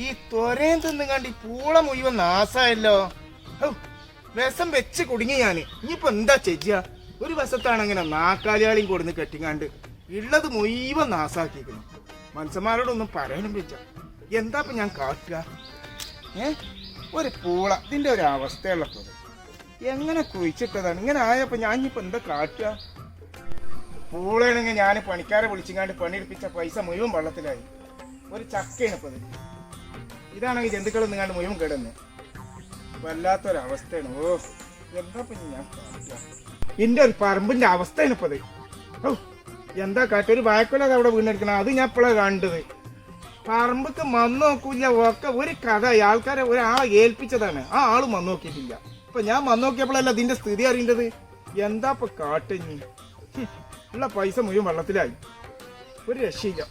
ഈ തൊരയും തിന്നും കണ്ട് ഈ പൂള മുഴുവൻ നാസായല്ലോ. വിഷം വെച്ച് കുടുങ്ങി ഞാന്. ഇനിയിപ്പോ എന്താ ചെയ്യാ? ഒരു വശത്താണെങ്ങനെ നാക്കാലിയാളിയും കൊടുന്ന് കെട്ടിങ്ങാണ്ട് ഉള്ളത് മുഴുവൻ നാസാക്കിക്കുന്നു. മനുഷ്യന്മാരോടൊന്നും പറയാനും വെച്ച എന്താ ഞാൻ കാട്ടുക? ഒരു പൂള ഇതിന്റെ ഒരു അവസ്ഥയുള്ളപ്പോൾ എങ്ങനെ കുഴിച്ചിട്ടതാണ്? ഇങ്ങനെ ആയപ്പോ ഞാൻ ഇനിയിപ്പോ എന്താ കാട്ടുക? പൂളയാണെങ്കിൽ ഞാൻ പണിക്കാരെ വിളിച്ചിങ്ങാണ്ട് പണിയെടുപ്പിച്ച പൈസ മുഴുവൻ വെള്ളത്തിലായി. ഒരു ചക്കയാണ് ഇപ്പത്. ഇതാണെങ്കിൽ ജന്തുക്കൾ നിങ്ങാണ്ട് മുഴുവൻ കിടന്ന് വല്ലാത്തൊരവസ്ഥയാണ്. ഓ എന്താ ഞാൻ കാട്ടുക? എന്റെ ഒരു പറമ്പിന്റെ അവസ്ഥയാണ് ഇപ്പത്. എന്താ കാറ്റ്? ഒരു വായക്കൊല അവിടെ വീണെടുക്കണം. അത് ഞാൻ ഇപ്പോഴാണ് കണ്ടത്. പറമ്പക്ക് മണ്ണ് നോക്കൂല. ഒക്കെ ഒരു കഥ. ആൾക്കാരെ ഒരാളെ ഏൽപ്പിച്ചതാണ്. ആ ആള് മണ്ണ് നോക്കിയിട്ടില്ല. ഇപ്പൊ ഞാൻ മണ്ണ് നോക്കിയപ്പോഴല്ല ഇതിന്റെ സ്ഥിതി അറിയേണ്ടത്. എന്താ ഇപ്പൊ കാട്ടഞ്ഞി? ഉള്ള പൈസ മുഴുവൻ വെള്ളത്തിലായി. ഒരു രക്ഷയില്ല.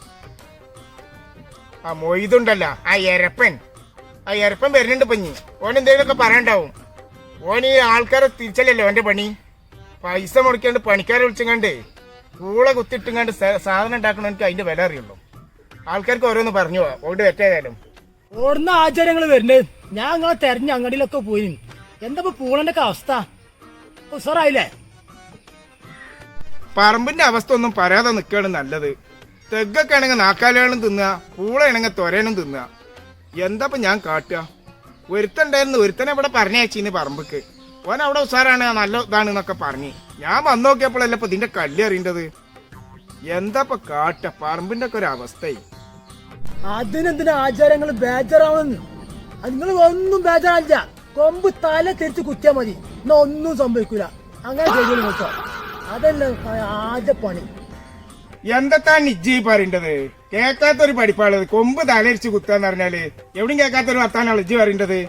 ആ മൊയ്തുണ്ടല്ല, ആ എരപ്പൻ വരുന്നുണ്ട് പഞ്ഞി. ഓൻ എന്തെങ്കിലുമൊക്കെ പറയണ്ടാവും. ഓൻ ഈ ആൾക്കാരെ തിരിച്ചല്ലല്ലോ ഓന്റെ പണി. പൈസ മുടക്കാണ്ട് പണിക്കാരെ വിളിച്ചങ്ങാണ്ട് പൂള കുത്തിട്ടുങ്ങാണ്ട് സാധനം ഉണ്ടാക്കണമെനിക്ക് അതിന്റെ വില അറിയുള്ളൂ. ആൾക്കാർക്ക് ഓരോന്ന് പറഞ്ഞു പോവാ. ഓട് വെറ്റേതായാലും ഓടുന്ന ആചാരങ്ങൾ വരുന്നത്. ഞാൻ അങ്ങനെ തെരഞ്ഞ അങ്ങടിയിലൊക്കെ പോയി. എന്താ പൂളന്റെ ഒക്കെ അവസ്ഥ? ഉസാറായില്ലേ? പറമ്പിന്റെ അവസ്ഥ ഒന്നും പറയാതെ നിൽക്കുകയാണ് നല്ലത്. തെഗൊക്കെ ആണെങ്കിൽ നാക്കാലികളും തിന്നുക, പൂളയാണെങ്കിൽ തൊരേനും തിന്നുക. എന്താ ഞാൻ കാട്ടുക? ഒരുത്തണ്ടായിരുന്നു. ഒരുത്തനെ ഇവിടെ പറഞ്ഞയച്ചിന്ന് പറമ്പക്ക്. ഓൻ അവിടെ ഉസാറാണ്, നല്ല ഇതാണ് എന്നൊക്കെ പറഞ്ഞ് ഞാൻ വന്നു നോക്കിയപ്പോഴല്ല ഇപ്പൊ ഇതിന്റെ കല്ല് അറിയേണ്ടത്. എന്താ കാട്ട? പറമ്പിന്റെ ഒക്കെ ഒരു അവസ്ഥയായി. അതിനെന്തിനാ ആചാരങ്ങൾ ബേജാറാവണെന്ന്? നിങ്ങൾ ഒന്നും ബേജാറില്ല. കൊമ്പ് തല തിരിച്ച് കുത്തിയാ മതി. എന്നാ ഒന്നും സംഭവിക്കൂല. അങ്ങനെ ചെയ്തു കേട്ടോ. അതല്ല ആദ്യ പണി. എന്താ നിജ്ജി പറയേണ്ടത്? കേൾക്കാത്തൊരു പഠിപ്പാളത്. കൊമ്പ് തലരിച്ച് കുത്താന്ന് പറഞ്ഞാല് എവിടെയും കേൾക്കാത്തൊരു വർത്താനാണ് ഇജ്ജി പറയേണ്ടത്.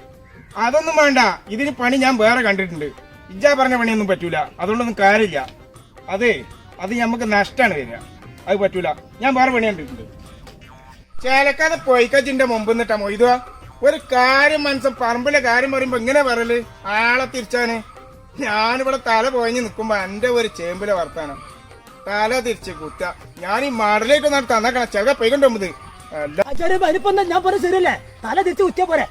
അതൊന്നും വേണ്ട. ഇതിന് പണി ഞാൻ വേറെ കണ്ടിട്ടുണ്ട്. ഇജ്ജാ പറഞ്ഞ പണിയൊന്നും പറ്റൂല. അതുകൊണ്ടൊന്നും കാര്യമില്ല. അത് നമുക്ക് നഷ്ടമാണ് വരിക. അത് പറ്റൂല. ഞാൻ വേറെ പണി കണ്ടിട്ടുണ്ട്. ചേലക്കാതെ പൊയ്ക്കച്ചിന്റെ മുമ്പ് നിന്നിട്ടാ മൊയ്തുക. ഒരു കാര്യം മനസ്സം പറമ്പിലെ കാര്യം പറയുമ്പോ ഇങ്ങനെ പറയല് ആളെ തിരിച്ചാന്. ഞാനിവിടെ തല പോയഞ്ഞ് നിൽക്കുമ്പോ എന്റെ ഒരു ചേമ്പിലെ വർത്താനം. തല തിരിച്ച് കുത്ത. ഞാൻ ഈ മടലേക്ക് തന്നേക്കണം. ചെക പൊയ്ക്കൊണ്ടുപോകുന്നത് ആചാര്യ ഞാൻ പറഞ്ഞ ശരിയല്ലേ? തല തിരിച്ച് കുത്തിയാ പോരെ?